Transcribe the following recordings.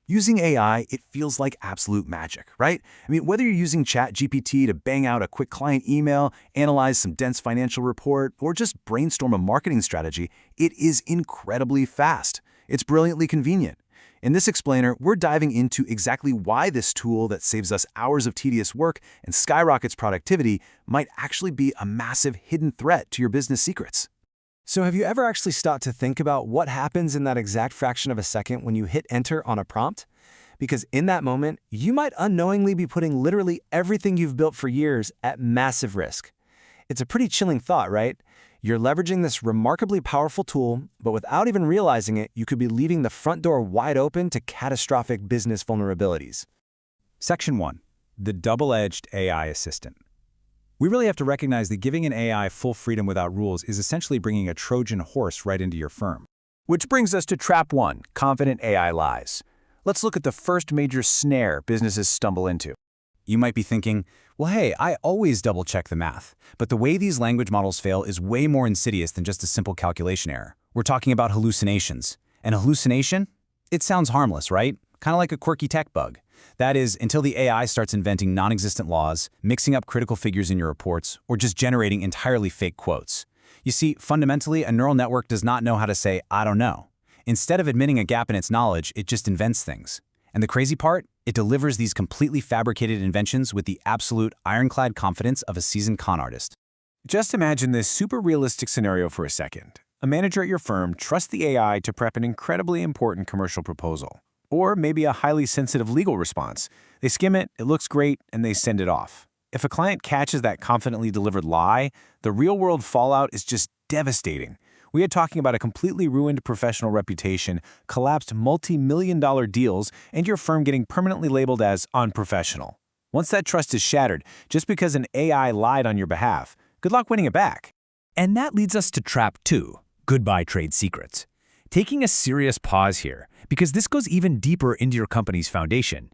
Using AI, it feels like absolute magic, right? I mean, whether you're using ChatGPT to bang out a quick client email, analyze some dense financial report, or just brainstorm a marketing strategy, it is incredibly fast. It's brilliantly convenient. In this explainer, we're diving into exactly why this tool that saves us hours of tedious work and skyrockets productivity might actually be a massive hidden threat to your business secrets. So have you ever actually stopped to think about what happens in that exact fraction of a second when you hit enter on a prompt? Because in that moment, you might unknowingly be putting literally everything you've built for years at massive risk. It's a pretty chilling thought, right? You're leveraging this remarkably powerful tool, but without even realizing it, you could be leaving the front door wide open to catastrophic business vulnerabilities. Section 1. The double-edged AI assistant. We really have to recognize that giving an AI full freedom without rules is essentially bringing a Trojan horse right into your firm. Which brings us to trap 1, confident AI lies. Let's look at the first major snare businesses stumble into. You might be thinking, well, hey, I always double-check the math. But the way these language models fail is way more insidious than just a simple calculation error. We're talking about hallucinations. And a hallucination? It sounds harmless, right? Kind of like a quirky tech bug. That is, until the AI starts inventing non-existent laws, mixing up critical figures in your reports, or just generating entirely fake quotes. You see, fundamentally, a neural network does not know how to say, I don't know. Instead of admitting a gap in its knowledge, it just invents things. And the crazy part? It delivers these completely fabricated inventions with the absolute ironclad confidence of a seasoned con artist. Just imagine this super realistic scenario for a second. A manager at your firm trusts the AI to prep an incredibly important commercial proposal. Or maybe a highly sensitive legal response. They skim it, it looks great, and they send it off. If a client catches that confidently delivered lie, the real-world fallout is just devastating. We are talking about a completely ruined professional reputation, collapsed multi-million-dollar deals, and your firm getting permanently labeled as unprofessional. Once that trust is shattered, just because an AI lied on your behalf, good luck winning it back. And that leads us to trap 2, goodbye trade secrets. Taking a serious pause here, because this goes even deeper into your company's foundation.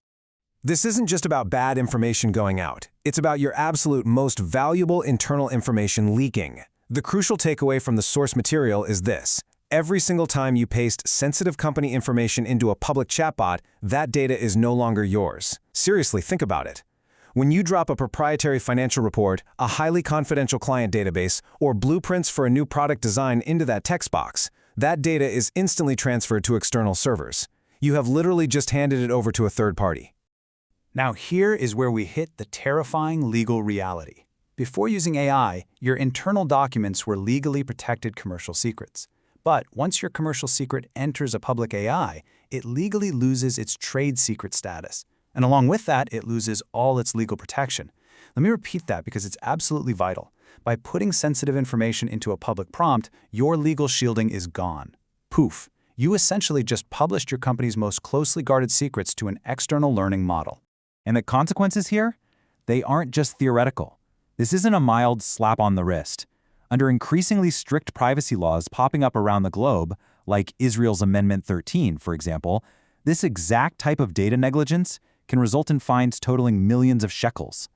This isn't just about bad information going out. It's about your absolute most valuable internal information leaking. The crucial takeaway from the source material is this. Every single time you paste sensitive company information into a public chatbot, that data is no longer yours. Seriously, think about it. When you drop a proprietary financial report, a highly confidential client database, or blueprints for a new product design into that text box, that data is instantly transferred to external servers. You have literally just handed it over to a third party. Now here is where we hit the terrifying legal reality. Before using AI, your internal documents were legally protected commercial secrets. But once your commercial secret enters a public AI, it legally loses its trade secret status. And along with that, it loses all its legal protection. Let me repeat that because it's absolutely vital. By putting sensitive information into a public prompt, your legal shielding is gone. Poof. You essentially just published your company's most closely guarded secrets to an external learning model. And the consequences here? They aren't just theoretical. This isn't a mild slap on the wrist. Under increasingly strict privacy laws popping up around the globe, like Israel's Amendment 13, for example, this exact type of data negligence can result in fines totaling millions of shekels.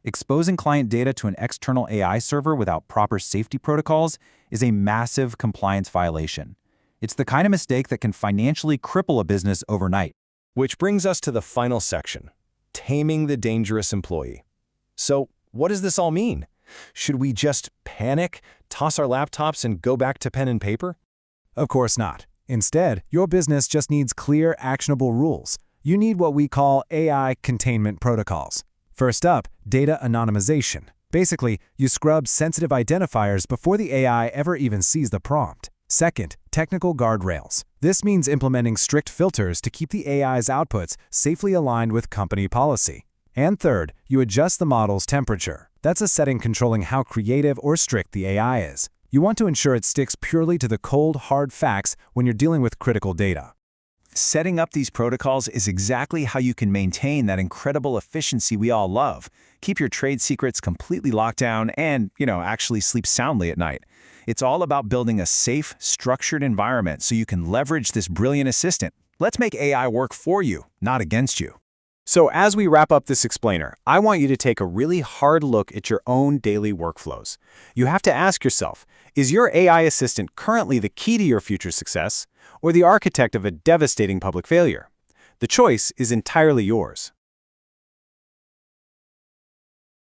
Exposing client data to an external AI server without proper safety protocols is a massive compliance violation. It's the kind of mistake that can financially cripple a business overnight. Which brings us to the final section, taming the dangerous employee. So, what does this all mean? Should we just panic, toss our laptops, and go back to pen and paper? Of course not. Instead, your business just needs clear, actionable rules. You need what we call AI containment protocols. First up, data anonymization. Basically, you scrub sensitive identifiers before the AI ever even sees the prompt. Second, technical guardrails. This means implementing strict filters to keep the AI's outputs safely aligned with company policy. And third, you adjust the model's temperature. That's a setting controlling how creative or strict the AI is. You want to ensure it sticks purely to the cold, hard facts when you're dealing with critical data. Setting up these protocols is exactly how you can maintain that incredible efficiency we all love. Keep your trade secrets completely locked down and, actually sleep soundly at night. It's all about building a safe, structured environment so you can leverage this brilliant assistant. Let's make AI work for you, not against you. So as we wrap up this explainer, I want you to take a really hard look at your own daily workflows. You have to ask yourself, is your AI assistant currently the key to your future success, or the architect of a devastating public failure? The choice is entirely yours.